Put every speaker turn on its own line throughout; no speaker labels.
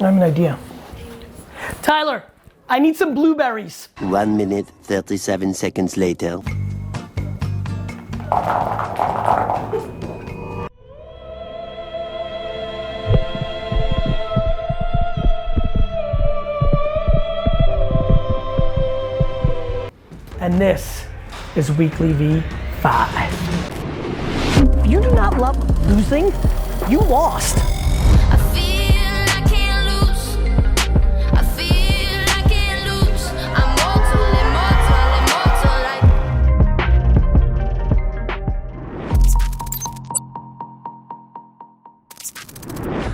I have an idea. Tyler, I need some blueberries.
1 minute, 37 seconds later.
And this is WeeklyVee 5. If you do not love losing, you lost.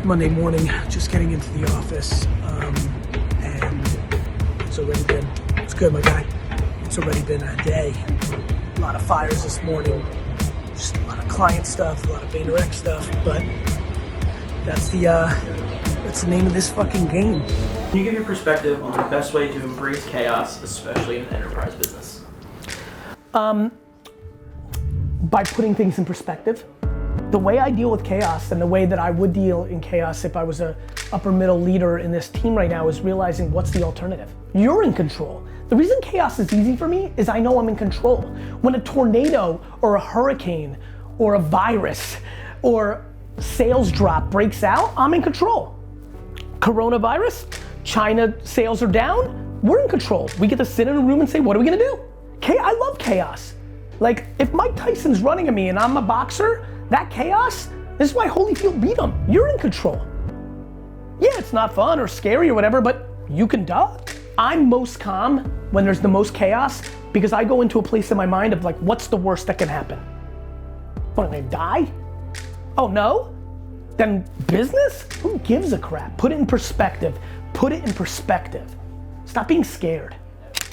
Monday morning, just getting into the office, and it's good, my guy. It's already been a day. A lot of fires this morning, just a lot of client stuff, a lot of VaynerX stuff, but that's the name of this fucking game.
Can you give your perspective on the best way to embrace chaos, especially in an enterprise business?
By putting things in perspective. The way I deal with chaos and the way that I would deal in chaos if I was a upper middle leader in this team right now is realizing what's the alternative. You're in control. The reason chaos is easy for me is I know I'm in control. When a tornado or a hurricane or a virus or sales drop breaks out, I'm in control. Coronavirus, China sales are down, we're in control. We get to sit in a room and say, what are we gonna do? I love chaos. Like, if Mike Tyson's running at me and I'm a boxer, that chaos, this is why Holyfield beat him. You're in control. Yeah, it's not fun or scary or whatever, but you can die. I'm most calm when there's the most chaos because I go into a place in my mind of like, what's the worst that can happen? What, am I gonna die? Oh no? Then business? Who gives a crap? Put it in perspective. Put it in perspective. Stop being scared.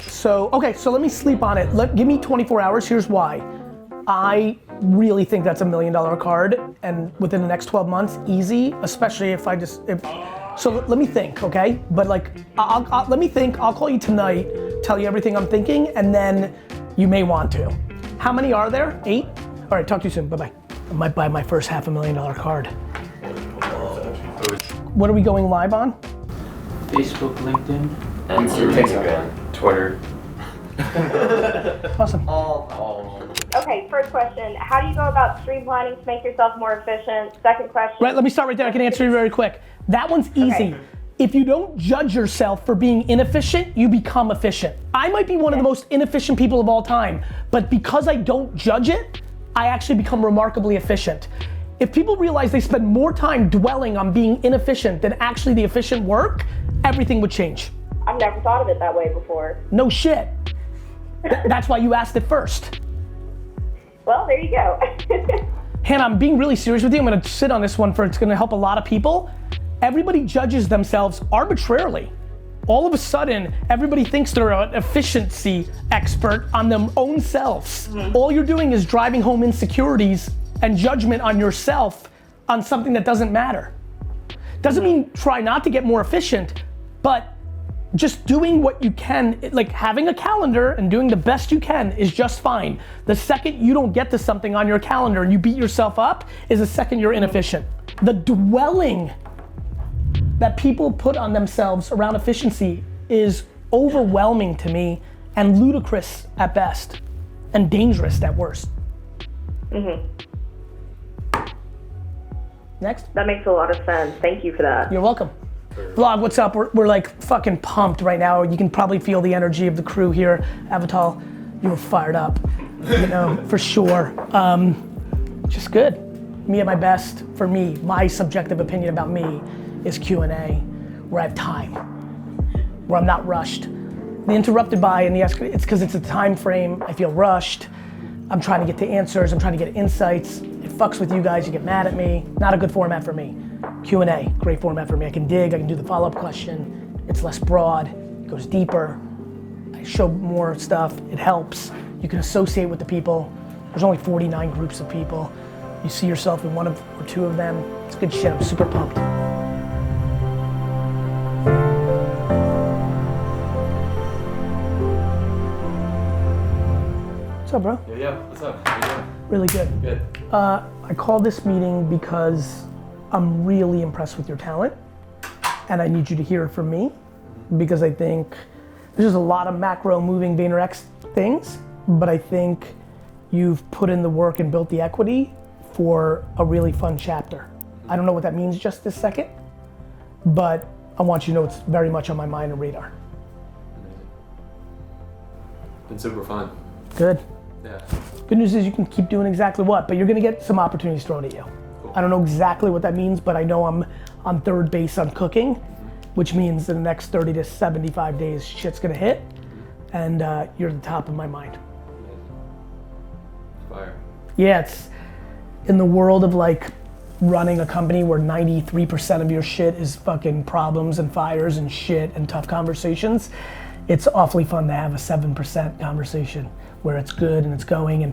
So, okay, so let me sleep on it. Give me 24 hours, here's why. I really think that's $1 million card, and within the next 12 months, easy, especially if so let me think, okay? But like, let me think, I'll call you tonight, tell you everything I'm thinking, and then you may want to. How many are there? 8? All right, talk to you soon, bye-bye. I might buy my first $500,000 card. What are we going live on?
Facebook, LinkedIn,
and Instagram, Twitter.
Awesome.
Okay, first question, how do you go about streamlining to make yourself more efficient? Second question.
Right, let me start right there, I can answer you very quick. That one's easy. Okay. If you don't judge yourself for being inefficient, you become efficient. I might be one of the most inefficient people of all time, but because I don't judge it, I actually become remarkably efficient. If people realize they spend more time dwelling on being inefficient than actually the efficient work, everything would change.
I've never thought of it that way before.
No shit. That's why you asked it first.
Well, there you go.
Hannah, I'm being really serious with you. I'm gonna sit on this one it's gonna help a lot of people. Everybody judges themselves arbitrarily. All of a sudden, everybody thinks they're an efficiency expert on their own selves. Mm-hmm. All you're doing is driving home insecurities and judgment on yourself on something that doesn't matter. Doesn't mean try not to get more efficient, but just doing what you can, like having a calendar and doing the best you can is just fine. The second you don't get to something on your calendar and you beat yourself up is the second you're inefficient. The dwelling that people put on themselves around efficiency is overwhelming to me and ludicrous at best and dangerous at worst.
Mm-hmm.
Next.
That makes a lot of sense. Thank you for that.
You're welcome. Vlog, what's up? We're like fucking pumped right now. You can probably feel the energy of the crew here. Avatar, you were fired up, you know, for sure. Just good. Me at my best, for me, my subjective opinion about me is Q&A, where I have time, where I'm not rushed. The interrupted by and the it's because it's a time frame. I feel rushed. I'm trying to get to answers. I'm trying to get insights. It fucks with you guys. You get mad at me. Not a good format for me. Q&A, great format for me. I can dig, I can do the follow-up question. It's less broad, it goes deeper. I show more stuff, it helps. You can associate with the people. There's only 49 groups of people. You see yourself in one of or two of them. It's good shit, I'm super pumped. What's up, bro?
Yeah, what's up? How you doing?
Really good.
Good.
I called this meeting because I'm really impressed with your talent, and I need you to hear it from me, because I think there's a lot of macro moving VaynerX things, but I think you've put in the work and built the equity for a really fun chapter. I don't know what that means just this second, but I want you to know it's very much on my mind and radar.
Been super fun.
Good.
Yeah.
Good news is you can keep doing exactly what, but you're gonna get some opportunities thrown at you.
Cool.
I don't know exactly what that means, but I know I'm on third base on cooking, which means in the next 30 to 75 days, shit's gonna hit, and you're the top of my mind.
Fire.
Yeah, it's in the world of like running a company where 93% of your shit is fucking problems and fires and shit and tough conversations. It's awfully fun to have a 7% conversation where it's good and it's going. And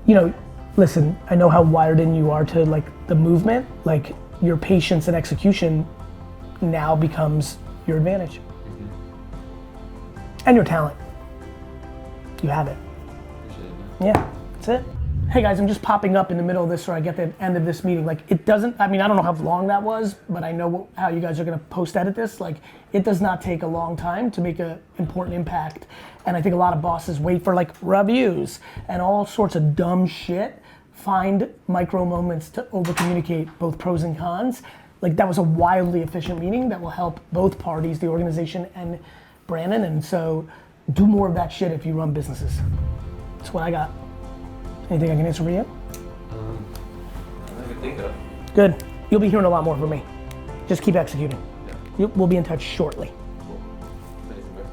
you know, listen, I know how wired in you are to like the movement. Like your patience and execution now becomes your advantage. And your talent. You have it.
Appreciate it.
Yeah, that's it. Hey guys, I'm just popping up in the middle of this, or I get the end of this meeting. Like it doesn't, I mean, I don't know how long that was, but I know how you guys are gonna post edit this. Like it does not take a long time to make an important impact. And I think a lot of bosses wait for like reviews and all sorts of dumb shit. Find micro moments to over communicate both pros and cons. Like that was a wildly efficient meeting that will help both parties, the organization and Brandon. And so do more of that shit if you run businesses. That's what I got. Anything I can answer for you?
I can think of.
Good. You'll be hearing a lot more from me. Just keep executing.
Yeah.
We'll be in touch shortly.
Cool. Amazing, bro.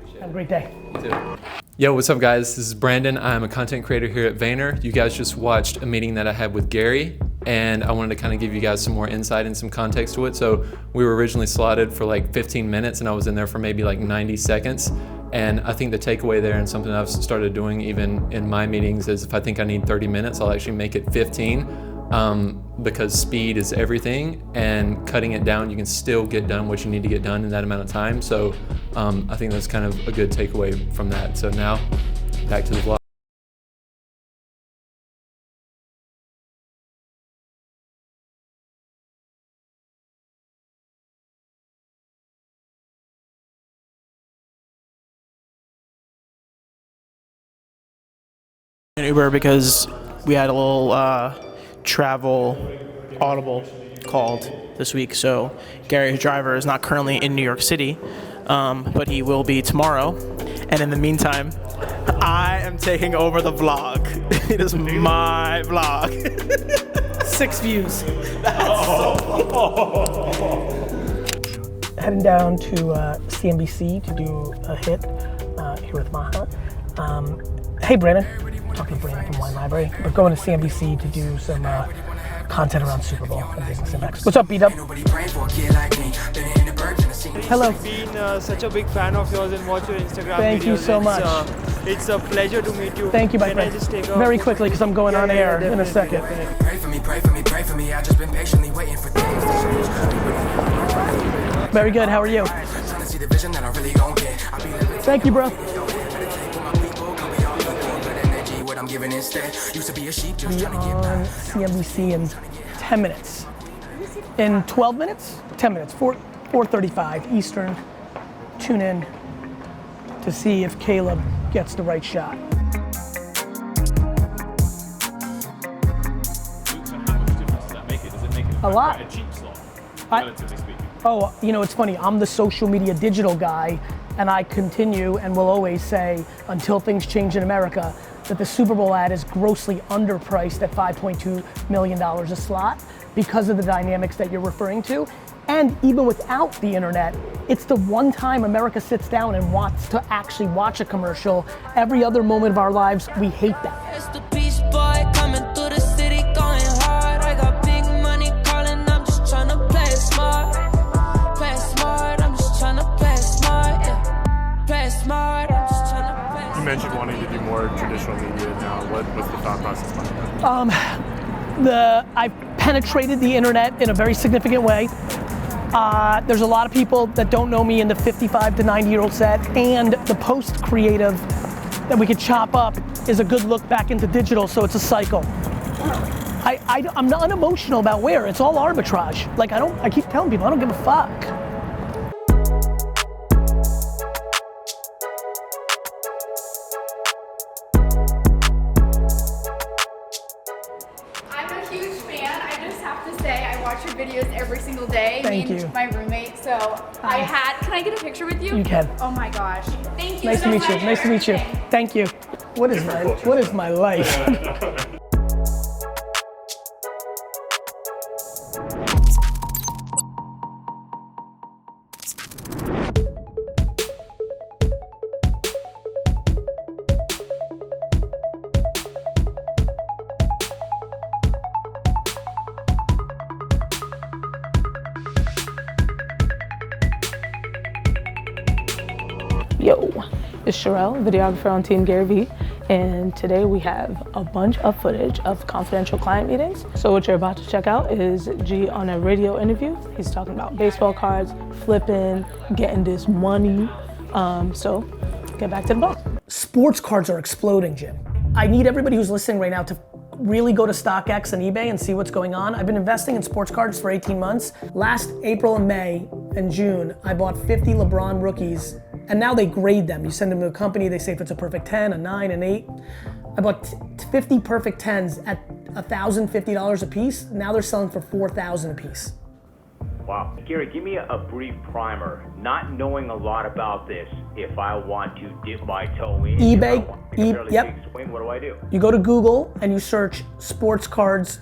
Appreciate
Have a
it.
great day.
You too. Yo, what's up guys? This is Brandon. I'm a content creator here at Vayner. You guys just watched a meeting that I had with Gary, and I wanted to kind of give you guys some more insight and some context to it. So we were originally slotted for like 15 minutes and I was in there for maybe like 90 seconds. And I think the takeaway there, and something I've started doing even in my meetings, is if I think I need 30 minutes, I'll actually make it 15, because speed is everything, and cutting it down, you can still get done what you need to get done in that amount of time. So I think that's kind of a good takeaway from that. So now, back to the vlog.
An Uber because we had a little travel audible called this week. So Gary's driver is not currently in New York City, but he will be tomorrow. And in the meantime, I am taking over the vlog. It is my vlog.
6 views. Heading down to CNBC to do a hit here with Maha. Hey Brandon, talking to Brandon from Wine Library, but going to CNBC to do some content around Super Bowl and Business Index. What's up, B-Dub? Hello.
I've been such a big fan of yours and watch your Instagram
Thank
videos.
you so much.
It's a pleasure to meet you.
Thank you, my
Can
friend.
I just take a
Very quickly, because I'm going on air in a second.
Pray for me, pray for me, pray for me. I just been patiently waiting for things to change.
Very good, how are you?
Trying to see the vision that I really gon' get. I be living
Thank you, bro.
what I'm giving instead. Used to be a sheep just
Be
trying to get
on
by.
CNBC in 10 minutes. In 12 minutes? 10 minutes, 4:35 Eastern. Tune in to see if Caleb gets the right shot. A lot. Oh, you know, it's funny, I'm the social media digital guy, and I continue and will always say, until things change in America, that the Super Bowl ad is grossly underpriced at $5.2 million a slot because of the dynamics that you're referring to. And even without the internet, it's the one time America sits down and wants to actually watch a commercial. Every other moment of our lives, we hate that.
It's the beach boy coming through the city going hard. I got big money calling, I'm just trying to play it smart. Play it smart, I'm just trying to play it smart. Yeah. Play it smart, I'm just trying to play it smart.
You mentioned wanting to do more traditional media now. What's the thought process behind that?
I've penetrated the internet in a very significant way. There's a lot of people that don't know me in the 55 to 90-year-old set, and the post-creative that we could chop up is a good look back into digital, so it's a cycle. I'm not unemotional about where, it's all arbitrage. Like I keep telling people, I don't give a fuck.
I'm a huge fan. I just have to say, I watch your videos every single day.
Thank you.
My roommate, so can I get a picture with you?
You can.
Oh my gosh. Thank you
Nice
so
to meet
much
you, nice to meet you.
everything.
Thank you. What is my life?
Yo, it's Sherelle, videographer on Team Garyvee, and today we have a bunch of footage of confidential client meetings. So what you're about to check out is G on a radio interview. He's talking about baseball cards, flipping, getting this money. So get back to the book.
Sports cards are exploding, Jim. I need everybody who's listening right now to really go to StockX and eBay and see what's going on. I've been investing in sports cards for 18 months. Last April and May and June, I bought 50 LeBron rookies, and now they grade them. You send them to a company, they say if it's a perfect 10, a 9, an 8. I bought 50 perfect 10s at $1,050 a piece. Now they're selling for $4,000 a piece.
Wow. Gary, give me a brief primer. Not knowing a lot about this, if I want to dip my toe in,
eBay,
yep. Swing, what do I do?
You go to Google and you search sports cards,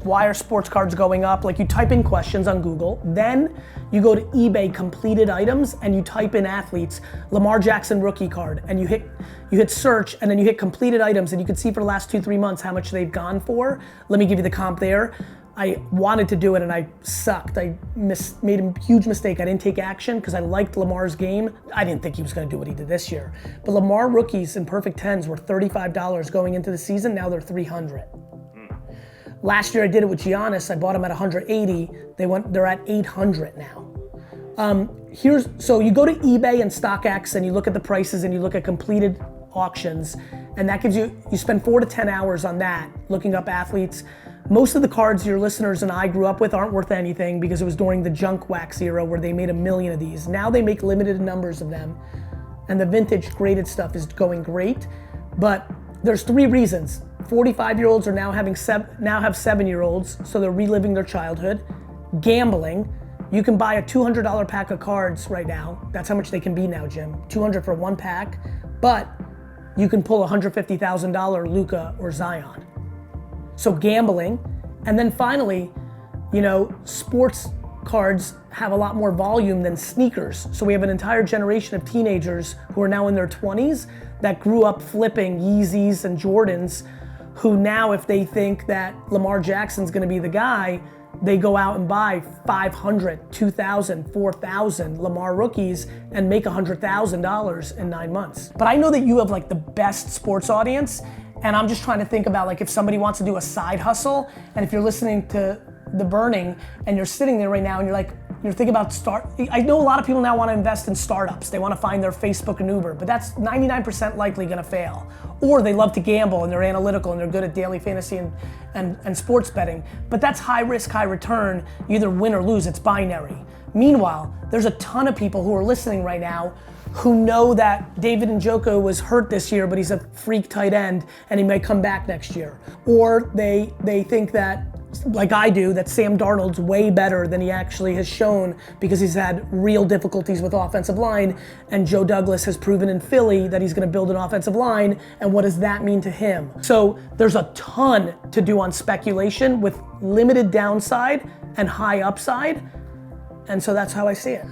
why are sports cards going up? Like you type in questions on Google, then you go to eBay completed items and you type in athletes, Lamar Jackson rookie card, and you hit search and then you hit completed items and you can see for the last 2-3 months how much they've gone for. Let me give you the comp there. I wanted to do it and I sucked. I made a huge mistake. I didn't take action because I liked Lamar's game. I didn't think he was gonna do what he did this year. But Lamar rookies in perfect 10s were $35 going into the season, now they're $300. Last year I did it with Giannis, I bought him at $180, they're at $800 now. So you go to eBay and StockX and you look at the prices and you look at completed auctions, and that gives you spend 4 to 10 hours on that, looking up athletes. Most of the cards your listeners and I grew up with aren't worth anything because it was during the junk wax era where they made 1 million of these. Now they make limited numbers of them, and the vintage graded stuff is going great. But there's 3 reasons. 45-year-olds are now have 7-year-olds, so they're reliving their childhood. Gambling. You can buy a $200 pack of cards right now. That's how much they can be now, Jim. $200 for 1 pack, but you can pull a $150,000 Luka or Zion. So gambling. And then finally, sports cards have a lot more volume than sneakers. So we have an entire generation of teenagers who are now in their 20s that grew up flipping Yeezys and Jordans, who now, if they think that Lamar Jackson's gonna be the guy, they go out and buy 500, 2,000, 4,000 Lamar rookies and make $100,000 in 9 months. But I know that you have like the best sports audience, and I'm just trying to think about like if somebody wants to do a side hustle, and if you're listening to The Burning and you're sitting there right now and you're thinking about I know a lot of people now want to invest in startups. They want to find their Facebook and Uber, but that's 99% likely gonna fail. Or they love to gamble and they're analytical and they're good at daily fantasy and sports betting. But that's high risk, high return. You either win or lose, it's binary. Meanwhile, there's a ton of people who are listening right now who know that David Njoku was hurt this year, but he's a freak tight end and he might come back next year. Or they think that, like I do, that Sam Darnold's way better than he actually has shown because he's had real difficulties with offensive line, and Joe Douglas has proven in Philly that he's gonna build an offensive line, and what does that mean to him? So there's a ton to do on speculation with limited downside and high upside, and so that's how I see it.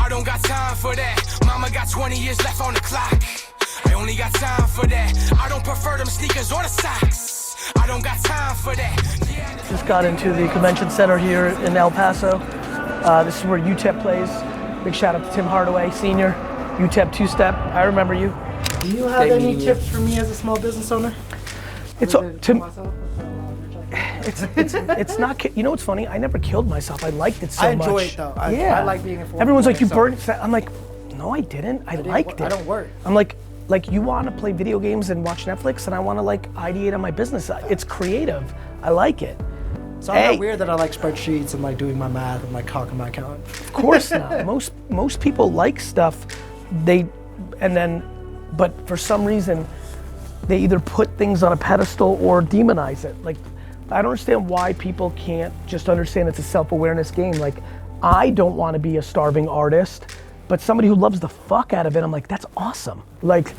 I don't got time for that. Mama got 20 years left on the clock. I only got time for that. I don't prefer them sneakers or the socks. I don't got time for that.
Just got into the convention center here in El Paso. This is where UTEP plays. Big shout out to Tim Hardaway, senior. UTEP two-step. I remember you.
Do you have any tips for me as a small business owner?
It's Tim. it's not. You know what's funny? I never killed myself. I liked it so much.
I enjoy it though. I like being informed.
Everyone's like, you burned. I'm like, no, I didn't. I liked it.
I don't work.
I'm like you want to play video games and watch Netflix, and I want to like ideate on my business. It's creative. I like it.
So I'm not weird that I like spreadsheets and like doing my math and like calculating my account.
Of course not. Most people like stuff. But for some reason, they either put things on a pedestal or demonize it. Like, I don't understand why people can't just understand it's a self-awareness game. Like, I don't want to be a starving artist, but somebody who loves the fuck out of it, I'm like, that's awesome. Like,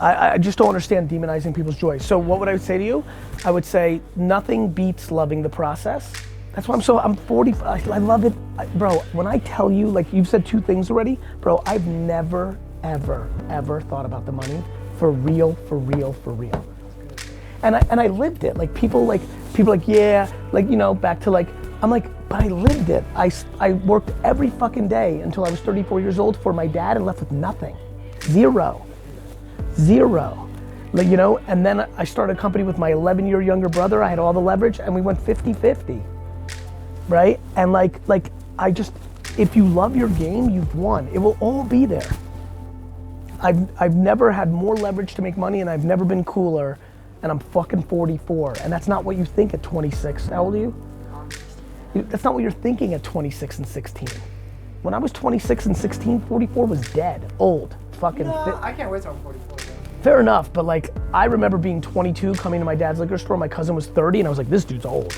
I just don't understand demonizing people's joy. So what would I say to you? I would say nothing beats loving the process. That's why I'm 45, I love it. Bro, when I tell you, like you've said 2 things already, bro, I've never, ever thought about the money for real. And I lived it. Like people yeah, like, you know, back to like, I'm like, but I lived it. I worked every fucking day until I was 34 years old for my dad and left with nothing. Zero. Like, you know, and then I started a company with my 11-year younger brother. I had all the leverage and we went 50-50, right? And like if you love your game, you've won. It will all be there. I've never had more leverage to make money and I've never been cooler, and I'm fucking 44. And that's not what you think at 26. How old are you? That's not what you're thinking at 26 and 16. When I was 26 and 16, 44 was dead, old, fucking fit.
I can't wait till I'm 44.
Fair enough, but like, I remember being 22, coming to my dad's liquor store, my cousin was 30, and I was like, this dude's old.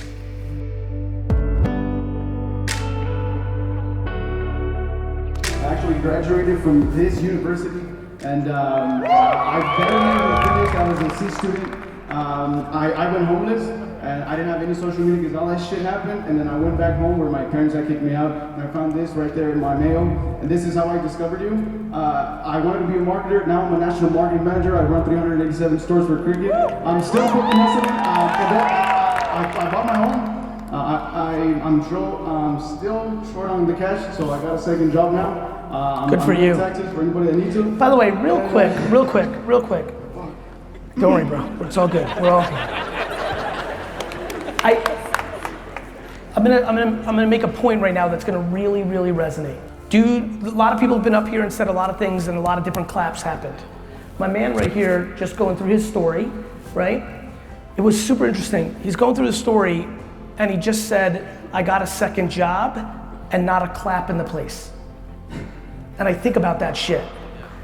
I actually graduated from this university, and I've been here. I was a C student. I went homeless, and I didn't have any social media because all that shit happened, and then I went back home where my parents had kicked me out, and I found this right there in my mail, and this is how I discovered you. I wanted to be a marketer. Now I'm a national marketing manager. I run 387 stores for cricket. I'm still fucking hustling. I bought my home. I'm still short on the cash, so I got a second job now.
Good for you.
Taxes for anybody that needs to.
By the way, real quick. Don't worry, bro. It's all good. We're all here. I'm gonna make a point right now that's gonna really, really resonate. Dude, a lot of people have been up here and said a lot of things, and a lot of different claps happened. My man right here, just going through his story, right? It was super interesting. He's going through the story, and he just said, I got a second job, and not a clap in the place. And I think about that shit.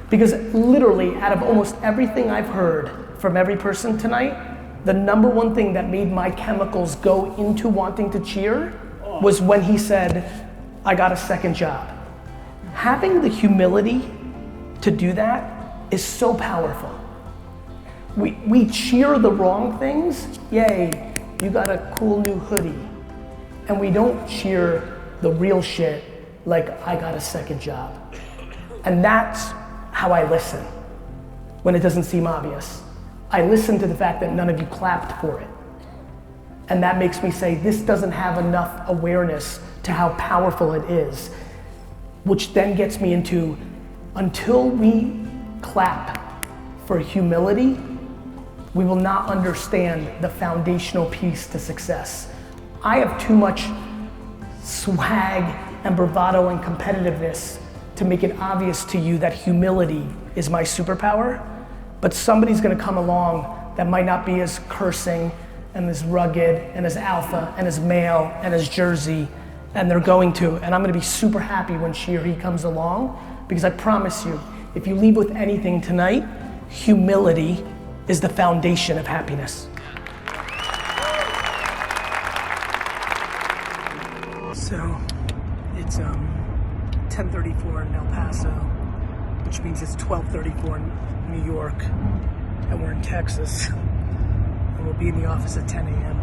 Because literally, out of almost everything I've heard from every person tonight, the number one thing that made my chemicals go into wanting to cheer was when he said, I got a second job. Having the humility to do that is so powerful. We cheer the wrong things. Yay, you got a cool new hoodie. And we don't cheer the real shit like I got a second job. And that's how I listen when it doesn't seem obvious. I listen to the fact that none of you clapped for it. And that makes me say, this doesn't have enough awareness to how powerful it is, which then gets me into, until we clap for humility, we will not understand the foundational piece to success. I have too much swag and bravado and competitiveness to make it obvious to you that humility is my superpower, but somebody's gonna come along that might not be as cursing and as rugged and as alpha and as male and as Jersey, and they're going to, and I'm gonna be super happy when she or he comes along, because I promise you, if you leave with anything tonight, humility is the foundation of happiness. So, it's 10:34 in El Paso, which means it's 12:34 in New York, and we're in Texas, and we'll be in the office at 10 a.m.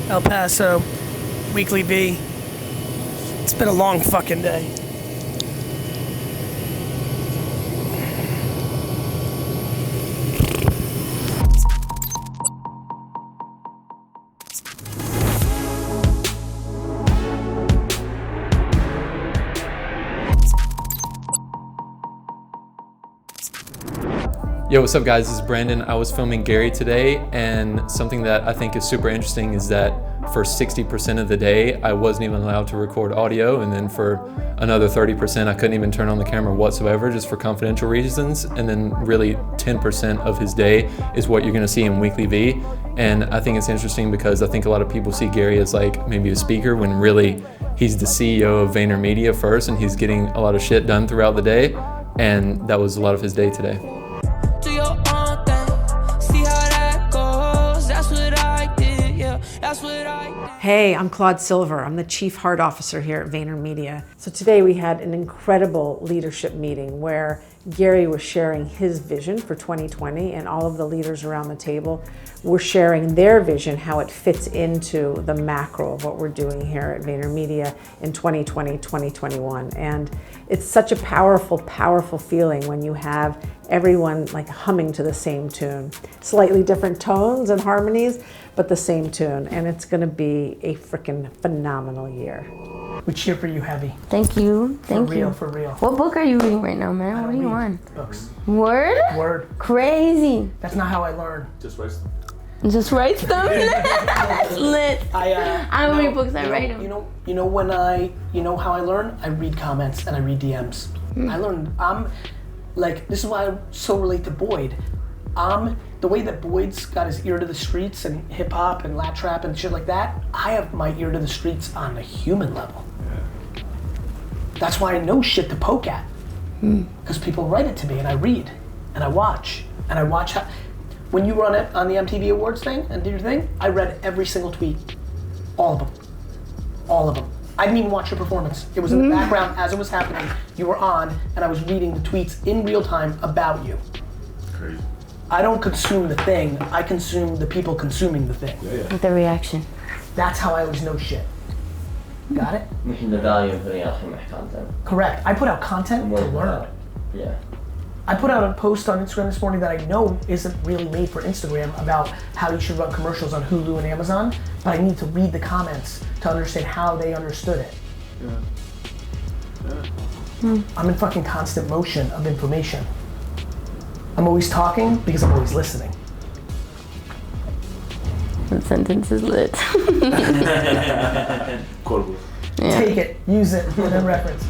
El Paso, WeeklyVee. It's been a long fucking day.
Yo, what's up guys, this is Brandon. I was filming Gary today, and something that I think is super interesting is that for 60% of the day, I wasn't even allowed to record audio, and then for another 30%, I couldn't even turn on the camera whatsoever just for confidential reasons, and then really 10% of his day is what you're gonna see in WeeklyVee. And I think it's interesting because I think a lot of people see Gary as like maybe a speaker when really he's the CEO of VaynerMedia first, and he's getting a lot of shit done throughout the day, and that was a lot of his day today.
Do your own thing, see how that goes. That's what I did, yeah, that's what I did.
Hey, I'm Claude Silver. I'm the Chief Heart Officer here at VaynerMedia. So today we had an incredible leadership meeting where Gary was sharing his vision for 2020, and all of the leaders around the table were sharing their vision, how it fits into the macro of what we're doing here at VaynerMedia in 2020, 2021. And it's such a powerful, powerful feeling when you have everyone like humming to the same tune. Slightly different tones and harmonies, but the same tune. And it's gonna be a freaking phenomenal year.
We cheer for you heavy.
Thank you. Thank you.
For real.
What book are you reading right now, man? What are you on?
Books.
Word?
Word.
Crazy.
That's not how I learn.
Just write them.
Just write stuff? That's lit. How many books I write them?
You know how I learn? I read comments and I read DMs. I learned, this is why I so relate to Boyd. The way that Boyd's got his ear to the streets and hip hop and lat trap and shit like that, I have my ear to the streets on a human level. Yeah. That's why I know shit to poke at. Because people write it to me and I read and I watch how, when you run it on the MTV Awards thing and did your thing, I read every single tweet. All of them. All of them. I didn't even watch your performance. It was in the background as it was happening. You were on and I was reading the tweets in real time about you. Crazy. I don't consume the thing, I consume the people consuming the thing.
With the reaction.
That's how I always know shit. Got it?
The value of putting out content.
Correct. I put out content to learn.
Yeah.
I put out a post on Instagram this morning that I know isn't really made for Instagram about how you should run commercials on Hulu and Amazon, but I need to read the comments to understand how they understood it. Yeah. I'm in fucking constant motion of information. I'm always talking because I'm always listening.
That sentence is lit.
Quotable.
Yeah.
Take it, use it, get a reference.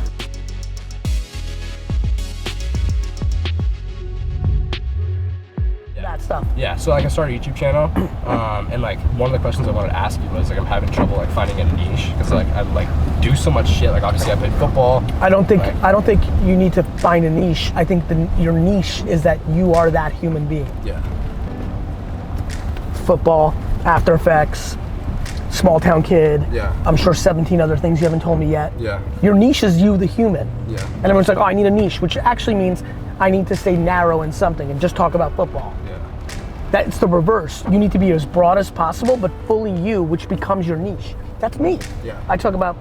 That stuff.
Yeah, so I started a YouTube channel, and one of the questions I wanted to ask you was I'm having trouble finding a niche because I do so much shit. Obviously I played football.
I don't think you need to find a niche. I think your niche is that you are that human being.
Yeah.
Football, After Effects, small town kid.
Yeah.
I'm sure 17 other things you haven't told me yet.
Yeah.
Your niche is you, the human.
Yeah.
And everyone's like, oh, I need a niche, which actually means I need to stay narrow in something and just talk about football.
Yeah.
That's the reverse. You need to be as broad as possible, but fully you, which becomes your niche. That's me.
Yeah.
I talk about,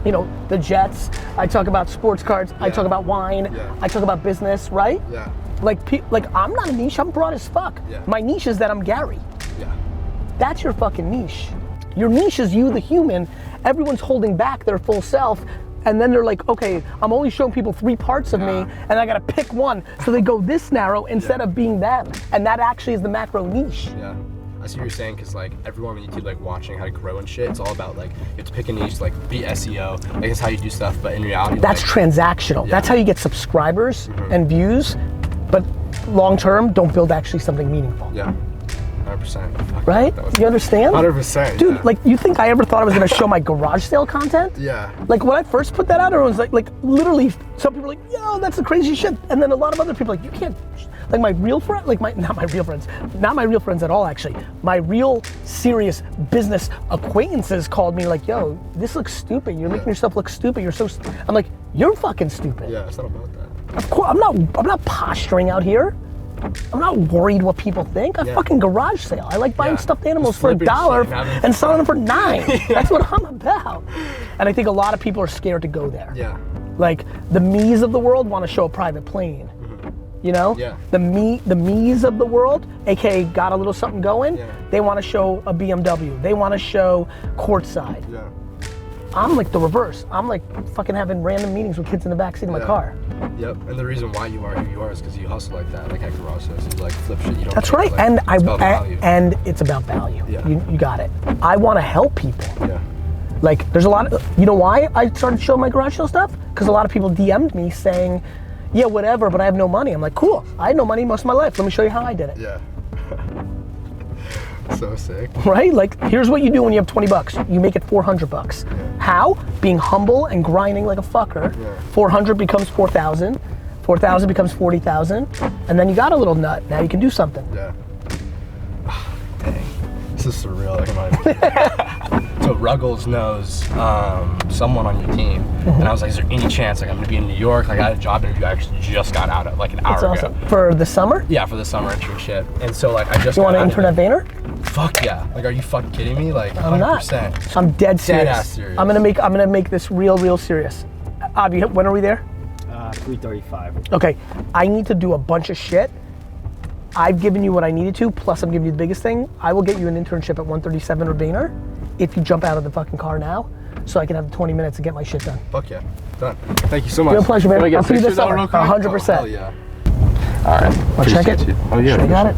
the Jets. I talk about sports cards. Yeah. I talk about wine.
Yeah.
I talk about business, right?
Yeah.
I'm not a niche, I'm broad as fuck.
Yeah.
My niche is that I'm Gary.
Yeah.
That's your fucking niche. Your niche is you, the human. Everyone's holding back their full self, and then they're like, okay, I'm only showing people 3 parts of me, and I gotta pick one. So they go this narrow instead of being them. And that actually is the macro niche.
Yeah. I see what you're saying, because everyone on YouTube watching how to grow and shit, it's all about you have to pick a niche, be SEO, it's how you do stuff, but in reality
that's transactional. Yeah. That's how you get subscribers and views, but long term, don't build actually something meaningful.
Yeah. 100%.
Right? You understand?
100%.
Dude,
yeah.
You think I ever thought I was gonna show my garage sale content?
Yeah.
When I first put that out, everyone's like literally, some people are like, yo, that's the crazy shit. And then a lot of other people are like, you can't, my real friend, not my real friends at all actually. My real serious business acquaintances called me yo, this looks stupid. You're making yourself look stupid. You're so, I'm like, you're fucking stupid.
Yeah, it's not about that.
Of course, I'm not posturing out here. I'm not worried what people think. I fucking garage sale. I like buying stuffed animals for $1 and selling them for $9. That's what I'm about. And I think a lot of people are scared to go there.
Yeah.
The me's of the world want to show a private plane.
Yeah.
The me's of the world, aka got a little something going, they want to show a BMW. They want to show courtside.
Yeah.
I'm like the reverse. I'm like fucking having random meetings with kids in the backseat of my car.
Yep, and the reason why you are who you are is because you hustle like that, like at garage sales. You like flip shit. You don't.
That's
care,
right,
like,
and
it's about value.
and it's about value.
Yeah.
You got it. I want to help people.
Yeah.
Like, there's a lot of, you know why I started showing my garage sale stuff? Because a lot of people DM'd me saying, yeah, whatever, but I have no money. I'm like, cool, I had no money most of my life. Let me show you how I did it.
Yeah. So sick.
Right? Like, here's what you do when you have 20 bucks. You make it 400 bucks.
Yeah.
How? Being humble and grinding like a fucker.
Yeah.
400 becomes 4,000. 4,000 becomes 40,000. And then you got a little nut. Now you can do something.
Yeah. Dang. This is surreal. Like, I'm not So Ruggles knows someone on your team, and I was like, is there any chance like I'm gonna be in New York? Like I had a job interview I actually just got out of like an hour
That's
ago.
awesome. For the summer?
Yeah, for the summer internship. And so like I just
You want to
got out
intern
of
at Vayner?
it. Fuck yeah. Like are you fucking kidding me? Like 100%.
I'm not. I'm dead serious.
Dead ass serious.
I'm gonna make this real serious. Avi, when are we there?
3:35.
Okay, I need to do a bunch of shit. I've given you what I needed to, plus I'm giving you the biggest thing. I will get you an internship at 137 or Vayner if you jump out of the fucking car now, so I can have 20 minutes to get my shit done.
Fuck yeah. Done. Thank you so much.
It's been a pleasure, man.
Can I get
I'll see you this
pictures out
summer.
real quick?
100%.
Oh, hell yeah. All right.
Wanna check it?
Appreciate you. Oh yeah.
I got it.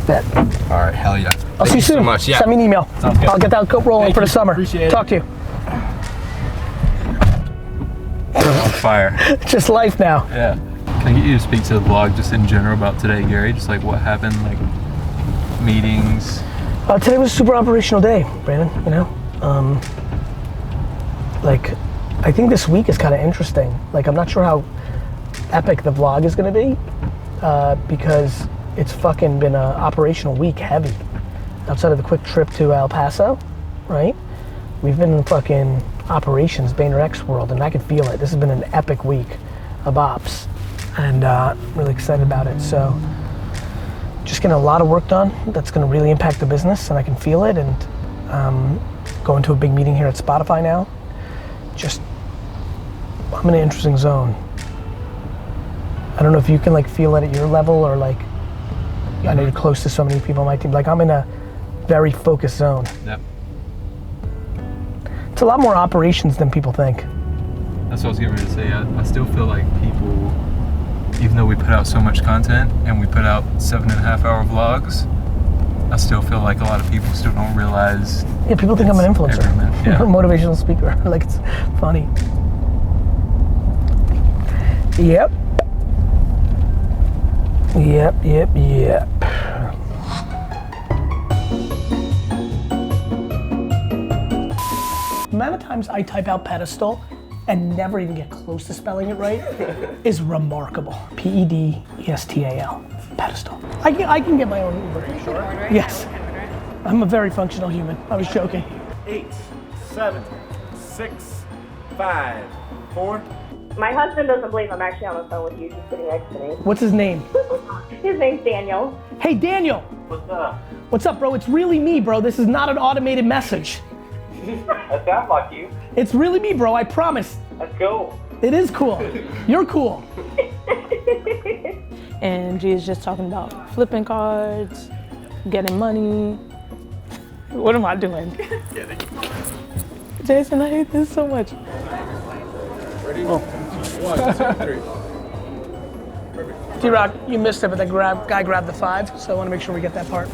Bet.
All right. Hell yeah.
I'll see you soon.
So much. Yeah.
Send me an email.
Sounds good.
I'll get that rolling
Thank
for the
you.
summer.
Appreciate it.
Talk to you.
On fire.
Just life now.
Yeah. Can I get you to speak to the vlog just in general about today, Gary? Just like what happened, like meetings?
Today was a super operational day, Brandon, you know? Like, I think this week is kind of interesting. Like, I'm not sure how epic the vlog is gonna be because it's fucking been an operational week heavy. Outside of the quick trip to El Paso, right? We've been in fucking operations, VaynerX world, and I can feel it. This has been an epic week of ops, and I'm really excited about it. So, just getting a lot of work done that's gonna really impact the business, and I can feel it, and going to a big meeting here at Spotify now. Just, I'm in an interesting zone. I don't know if you can like feel it at your level, or like, I know you're close to so many people on my team. Like I'm in a very focused zone.
Yep.
It's a lot more operations than people think.
That's what I was getting ready to say. I still feel like people, even though we put out so much content and we put out 7.5-hour vlogs, I still feel like a lot of people still don't realize.
Yeah, people think I'm an influencer.
Yeah.
Or a motivational speaker. Like it's funny. Yep. Yep. The amount of times I type out pedestal and never even get close to spelling it right is remarkable. P-E-D-E-S-T-A-L. Pedestal. I can get my own Uber.
You can order it.
Yes. I'm a very functional human. I was joking.
8, 7, 6, 5, 4.
My husband doesn't believe I'm actually on the phone with you. He's sitting next to me.
What's his name?
His name's Daniel.
Hey, Daniel.
What's up?
What's up, bro? It's really me, bro. This is not an automated message.
That sounds like you.
It's really me, bro. I promise.
That's cool.
It is cool. You're cool.
And G is just talking about flipping cards, getting money. What am I doing? Jason, I hate this so much.
Ready? Oh. 1, 2, 3.
D-Rock, you missed it, but the guy grabbed the 5, so I want to make sure we get that part.